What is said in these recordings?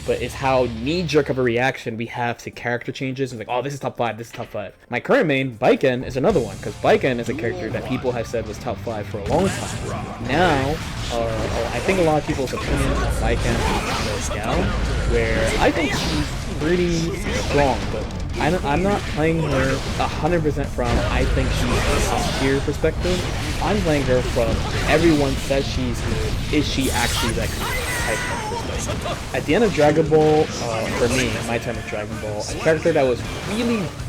but it's how knee-jerk of a reaction we have to character changes. And like, oh, this is top 5, this is top 5. My current main, Baiken, is another one, because Baiken is a character that people have said was top 5 for a long time. Now, I think a lot of people's opinion on Baiken goes down, where I think she's pretty strong, but I'm not playing her 100% from I think she's a top tier perspective. I'm playing her from everyone says she's good, is she actually that good type of perspective. At the end of Dragon Ball, for me, my time with Dragon Ball, a character that was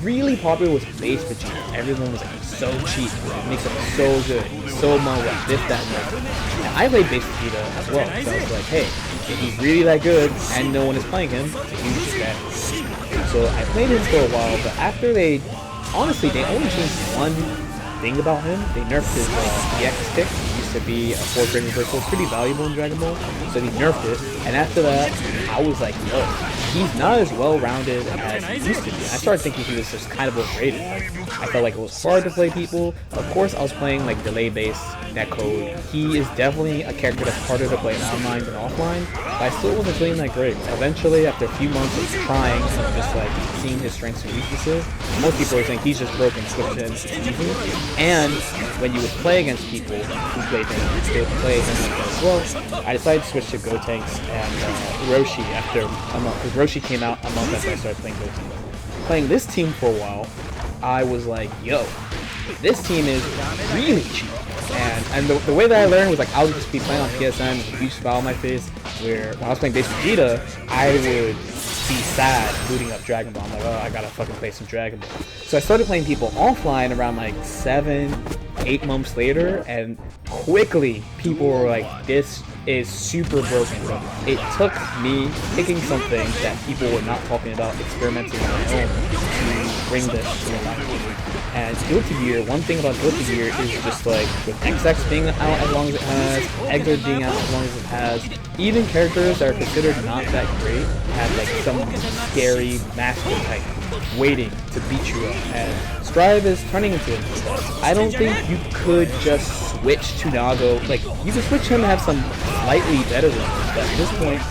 really popular was Base Vegeta. Everyone was like, he's so cheap, he makes him so good, he's so much this, that, and that. And I played Base Vegeta as well, so I was like, hey, if he's really that good and no one is playing him, it's a huge advantage. So I played him for a while, but after honestly, they only changed one thing about him. They nerfed his EX kick. He used to be a 4-frame reversal, pretty valuable in Dragon Ball, so they nerfed it. And after that, I was like, yo, he's not as well-rounded as he used to be. I started thinking he was just kind of overrated. I felt like it was hard to play people. Of course, I was playing like delay-based netcode. He is definitely a character that's harder to play online than offline, but I still wasn't feeling that great. Eventually, after a few months of trying and just like seeing his strengths and weaknesses, most people are saying he's just broken, switch him, it's easy. And when you would play against people who played him, they would play him like that as well. I decided to switch to Gotenks and Roshi after a month, because Roshi came out a month after I started playing Gotenks. Playing this team for a while, I was like, yo, this team is really cheap. And the way that I learned was like, I would just be playing on PSN with a huge smile on my face, where when I was playing Base Vegeta, I would be sad booting up Dragon Ball. I'm like, oh, I gotta fucking play some Dragon Ball. So I started playing people offline around like 7-8 months later, and quickly people were like, this is super broken. So it took me picking something that people were not talking about, experimenting on my own, to bring this to life. And Guilty Gear, one thing about Guilty Gear is just like, with XX being out as long as it has, Exo being out as long as it has, even characters that are considered not that great have like some scary master type waiting to beat you up, and Strive is turning into it. I don't think you could just switch to Nago. Like, you can switch him and have some slightly better results, but at this point,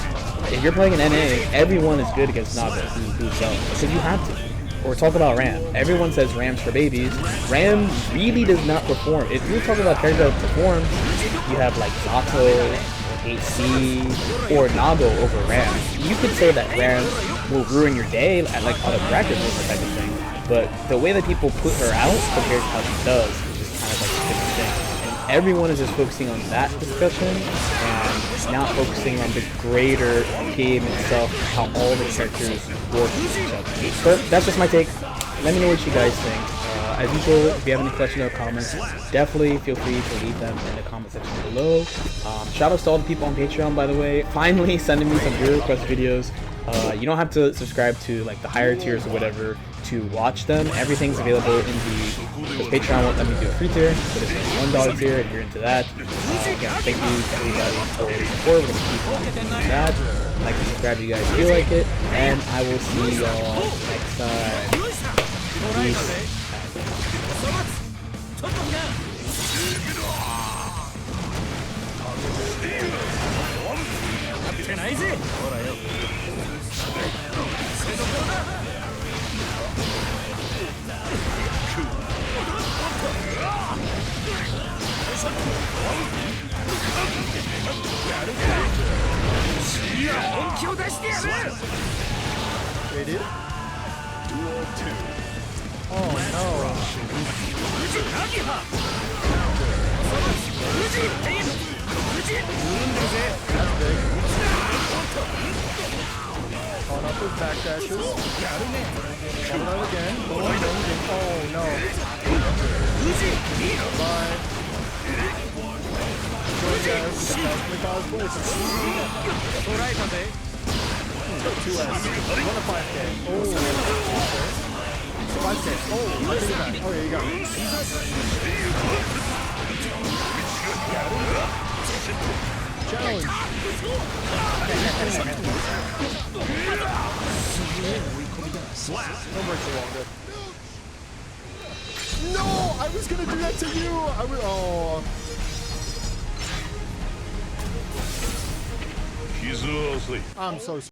if you're playing an NA, everyone is good against Nago who's young, because you have to. Or talk about Ram. Everyone says Ram's for babies. Ram really does not perform. If you're talking about characters that perform, you have like Zato, HC, or Nago over Ram. You could say that Ram will ruin your day at like on a bracket mover type of thing, but the way that people put her out compared to how she does is just kind of like a different thing. And everyone is just focusing on that discussion and not focusing on the greater game itself, how all the characters work with each other. But that's just my take. Let me know what you guys think. As usual, if you have any questions or comments, definitely feel free to leave them in the comment section below. Shout outs to all the people on Patreon, by the way. Finally sending me some viewer request videos. You don't have to subscribe to like the higher tiers or whatever to watch them. Everything's available in the Patreon won't let me do a free tier, but it's a $1 tier if you're into that. Again, thank you to everybody for your support. We're gonna keep on doing that. Like and subscribe if you guys feel like it, and I will see y'all next time. Peace. Waited. Oh no. That's big. Calling up those back dashes. Coming out again. Oh no. Bye. Two S. 1 to 5K. Oh. 5K. Oh, I take it back. Oh yeah, you got it. Challenge. No breaks the wall, good. No! I was gonna do that to you! I was. Oh. I'm so